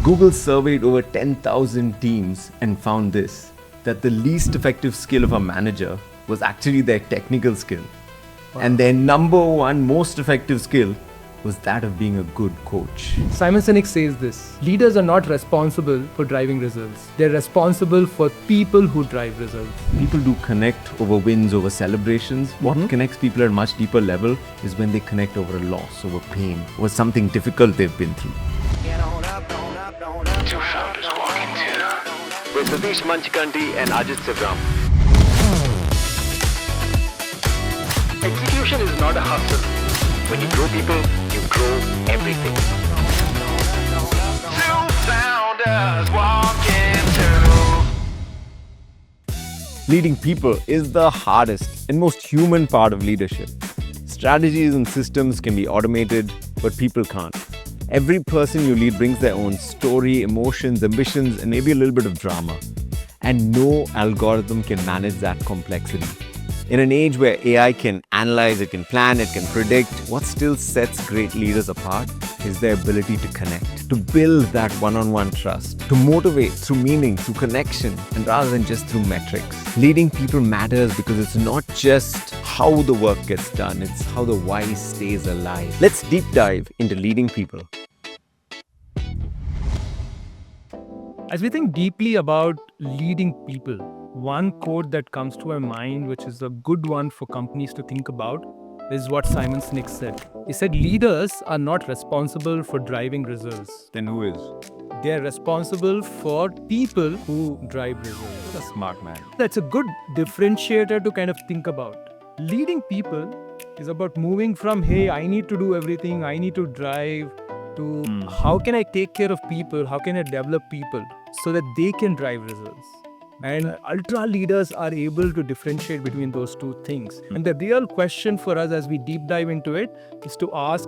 Google surveyed over 10,000 teams and found this, that the least effective skill of a manager was actually their technical skill. And their number one most effective skill was that of being a good coach. Simon Sinek says this: leaders are not responsible for driving results. They're responsible for people who drive results. People do connect over wins, over celebrations. What connects people at a much deeper level is when they connect over a loss, over pain, over something difficult they've been through. Two founders walking together with Satish and Ajit. Execution is not a hustle. When you grow people, you grow everything. Two founders walking together. Leading people is the hardest and most human part of leadership. Strategies and systems can be automated, but people can't. Every person you lead brings their own story, emotions, ambitions, and maybe a little bit of drama. And no algorithm can manage that complexity. In an age where AI can analyze, it can plan, it can predict, what still sets great leaders apart is their ability to connect, to build that one-on-one trust, to motivate through meaning, through connection, and rather than just through metrics. Leading people matters because it's not just how the work gets done, it's how the why stays alive. Let's deep dive into leading people. As we think deeply about leading people, one quote that comes to our mind, which is a good one for companies to think about, is what Simon Sinek said. He said, leaders are not responsible for driving results. Then who is? They are responsible for people who drive results. A smart man. That's a good differentiator to kind of think about. Leading people is about moving from, hey, I need to do everything, I need to drive, to how can I take care of people, how can I develop people so that they can drive results. And ultra leaders are able to differentiate between those two things. And the real question for us as we deep dive into it is to ask,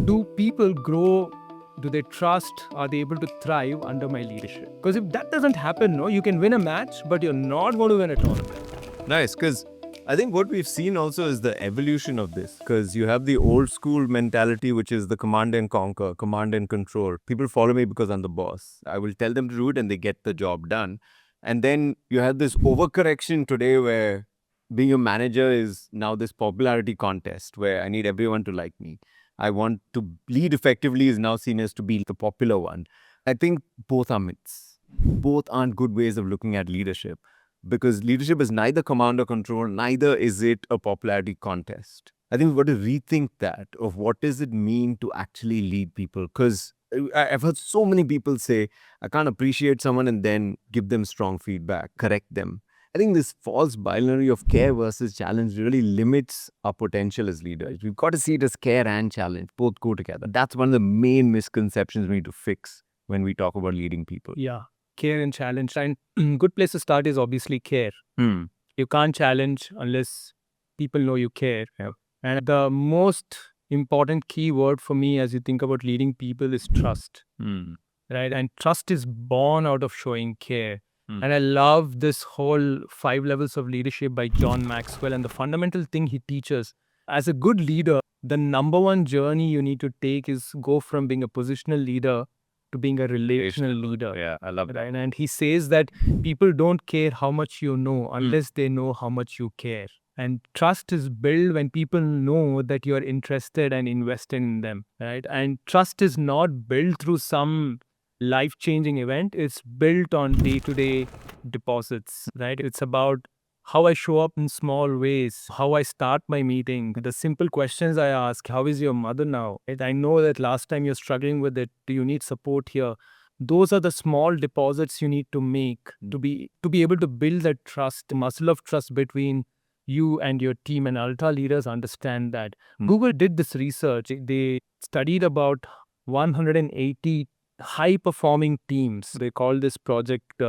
do people grow? Do they trust? Are they able to thrive under my leadership? Because if that doesn't happen, no, you can win a match, but you're not going to win a tournament. Nice, because I think what we've seen also is the evolution of this, because you have the old school mentality, which is the command and conquer, command and control. People follow me because I'm the boss. I will tell them to do it and they get the job done. And then you have this overcorrection today where being a manager is now this popularity contest where I need everyone to like me. I want to lead effectively is now seen as to be the popular one. I think both are myths. Both aren't good ways of looking at leadership, because leadership is neither command or control, neither is it a popularity contest. I think we've got to rethink that of what does it mean to actually lead people, because I've heard so many people say, I can't appreciate someone and then give them strong feedback, correct them. I think this false binary of care versus challenge really limits our potential as leaders. We've got to see it as care and challenge. Both go together. That's one of the main misconceptions we need to fix when we talk about leading people. Yeah, care and challenge. And good place to start is obviously care. You can't challenge unless people know you care. Yep. And the most important key word for me as you think about leading people is trust. Right? And trust is born out of showing care. And I love this whole 5 levels of leadership by John Maxwell. And the fundamental thing he teaches, as a good leader, the number one journey you need to take is go from being a positional leader to being a relational leader. Yeah, I love it. Right? And he says that people don't care how much you know unless they know how much you care. And trust is built when people know that you are interested and invested in them. Right? And trust is not built through some life-changing event. It's built on day-to-day deposits, right? It's about how I show up in small ways, how I start my meeting, the simple questions I ask. How is your mother now? Right? I know that last time you're struggling with it. Do you need support here? Those are the small deposits you need to make to be able to build that trust, the muscle of trust between you and your team. And ultra leaders understand that. Google did this research. They studied about 180 high-performing teams. They call this project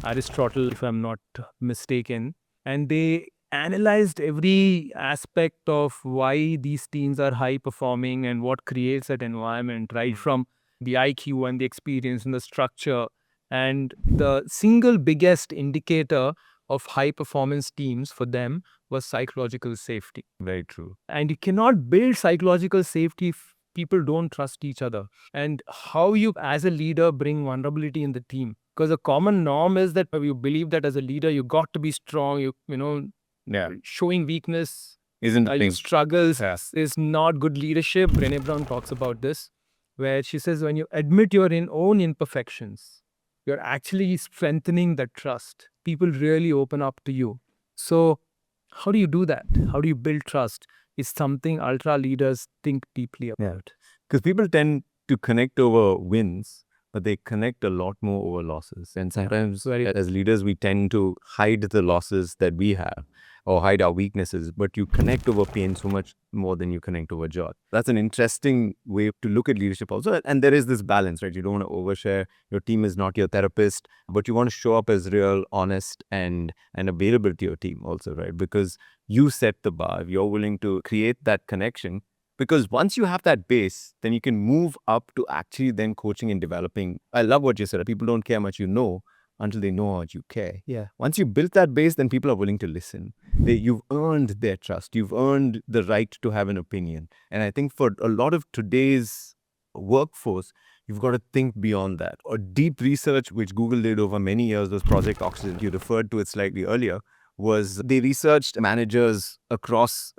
Aristotle, if I'm not mistaken. And they analyzed every aspect of why these teams are high-performing and what creates that environment, right? From the IQ and the experience and the structure. And the single biggest indicator of high-performance teams for them was psychological safety. Very true. And you cannot build psychological safety people don't trust each other. And how you, as a leader, bring vulnerability in the team. Because a common norm is that you believe that as a leader, you got to be strong. Yeah. Showing weakness, Isn't the thing. struggles Yes. is not good leadership. Brené Brown talks about this, where she says when you admit your own imperfections, you're actually strengthening that trust. People really open up to you. So, how do you do that? How do you build trust? Is something ultra leaders think deeply about. Because people tend to connect over wins, but they connect a lot more over losses. And sometimes, as leaders, we tend to hide the losses that we have or hide our weaknesses, but you connect over pain so much more than you connect over joy. That's an interesting way to look at leadership also. And there is this balance, right? You don't want to overshare. Your team is not your therapist, but you want to show up as real, honest, and available to your team also, right? Because you set the bar. If you're willing to create that connection, because once you have that base, then you can move up to actually then coaching and developing. I love what you said. People don't care how much you know until they know how much you care. Yeah. Once you build that base, then people are willing to listen. You've earned their trust. You've earned the right to have an opinion. And I think for a lot of today's workforce, you've got to think beyond that. Or deep research, which Google did over many years, was Project Oxygen. You referred to it slightly earlier. Was they researched managers across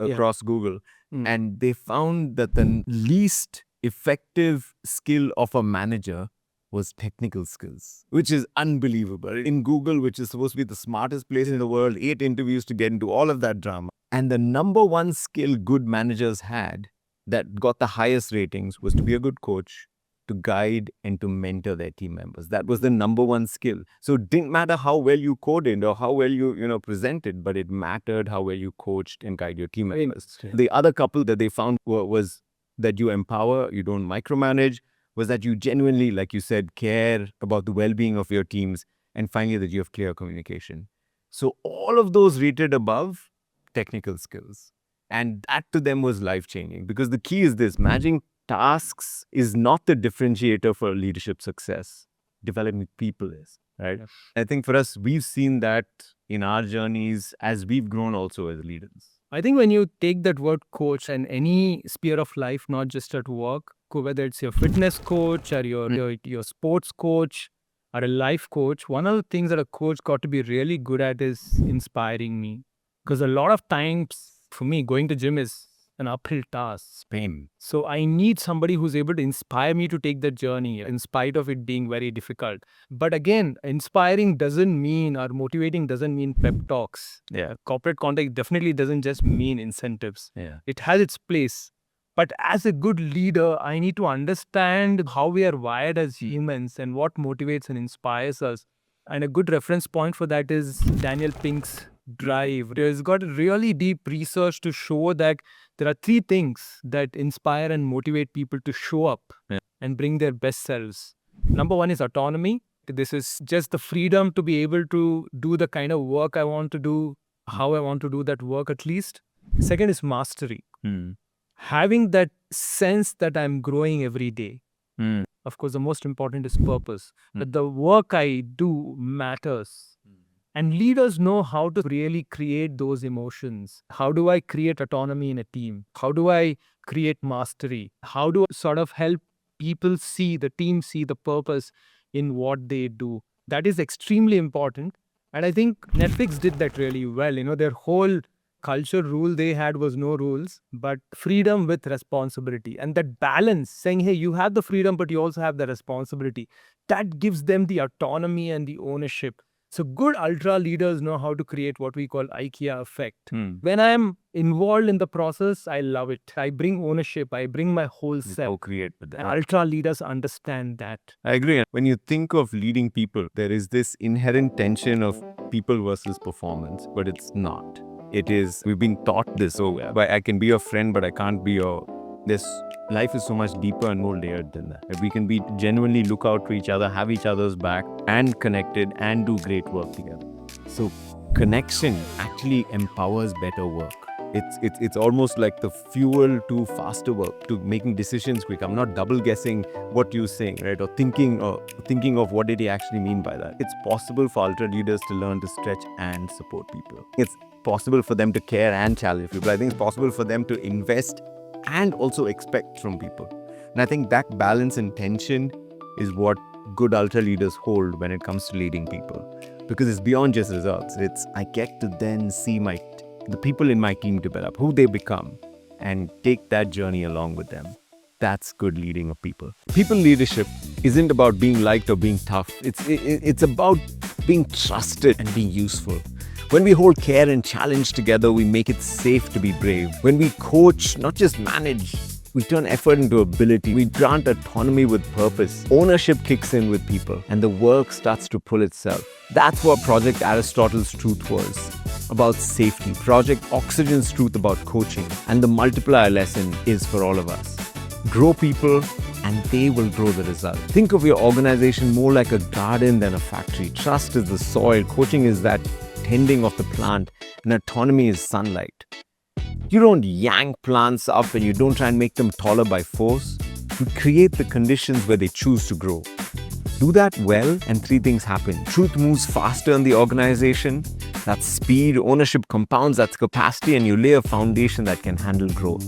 Google, and they found that the least effective skill of a manager was technical skills, which is unbelievable. In Google, which is supposed to be the smartest place in the world, 8 interviews to get into all of that drama. And the number one skill good managers had that got the highest ratings was to be a good coach, to guide and to mentor their team members. That was the number one skill. So it didn't matter how well you coded or how well you presented, but it mattered how well you coached and guide your team members. The other couple that they found was that you empower, you don't micromanage, was that you genuinely, like you said, care about the well-being of your teams, and finally that you have clear communication. So all of those rated above technical skills. And that to them was life-changing, because the key is this: managing tasks is not the differentiator for leadership success. Developing people is, right? Yes. I think for us, we've seen that in our journeys as we've grown also as leaders. I think when you take that word coach and any sphere of life, not just at work, whether it's your fitness coach or your sports coach or a life coach, one of the things that a coach got to be really good at is inspiring me. Because a lot of times for me, going to gym is an uphill task. Pain. So I need somebody who's able to inspire me to take that journey in spite of it being very difficult. But again, inspiring doesn't mean, or motivating doesn't mean pep talks. Yeah. Corporate context definitely doesn't just mean incentives. Yeah. It has its place. But as a good leader, I need to understand how we are wired as humans and what motivates and inspires us. And a good reference point for that is Daniel Pink's Drive. He's got really deep research to show that there are 3 things that inspire and motivate people to show up and bring their best selves. Number 1 is autonomy. This is just the freedom to be able to do the kind of work I want to do, how I want to do that work at least. Second is mastery. Having that sense that I'm growing every day. Of course, the most important is purpose. That the work I do matters. And leaders know how to really create those emotions. How do I create autonomy in a team? How do I create mastery? How do I sort of help people see, the team see the purpose in what they do? That is extremely important. And I think Netflix did that really well. Their whole culture rule they had was no rules, but freedom with responsibility. And that balance, saying, hey, you have the freedom, but you also have the responsibility. That gives them the autonomy and the ownership. So good ultra leaders know how to create what we call IKEA effect. When I am involved in the process, I love it. I bring ownership. I bring my whole self. Co-create with that. And ultra leaders understand that. I agree. When you think of leading people, there is this inherent tension of people versus performance, but it's not. It is, we've been taught this. So I can be your friend, but I can't be your... Life is so much deeper and more layered than that. If we can be genuinely look out for each other, have each other's back, and connected, and do great work together. So connection actually empowers better work. It's almost like the fuel to faster work, to making decisions quick. I'm not double guessing what you're saying, right? Or thinking of what did he actually mean by that. It's possible for ultra leaders to learn to stretch and support people. It's possible for them to care and challenge people. I think it's possible for them to invest and also expect from people. And I think that balance and tension is what good ultra leaders hold when it comes to leading people. Because it's beyond just results. I get to then see the people in my team develop, who they become, and take that journey along with them. That's good leading of people. People leadership isn't about being liked or being tough. It's about being trusted and being useful. When we hold care and challenge together, we make it safe to be brave. When we coach, not just manage, we turn effort into ability. We grant autonomy with purpose. Ownership kicks in with people, and the work starts to pull itself. That's what Project Aristotle's truth was, about safety. Project Oxygen's truth about coaching. And the multiplier lesson is for all of us. Grow people, and they will grow the result. Think of your organization more like a garden than a factory. Trust is the soil, coaching is that tending of the plant, and autonomy is sunlight. You don't yank plants up and you don't try and make them taller by force. You create the conditions where they choose to grow. Do that well, and three things happen. Truth moves faster in the organization. That's speed. Ownership compounds. That's capacity. And you lay a foundation that can handle growth.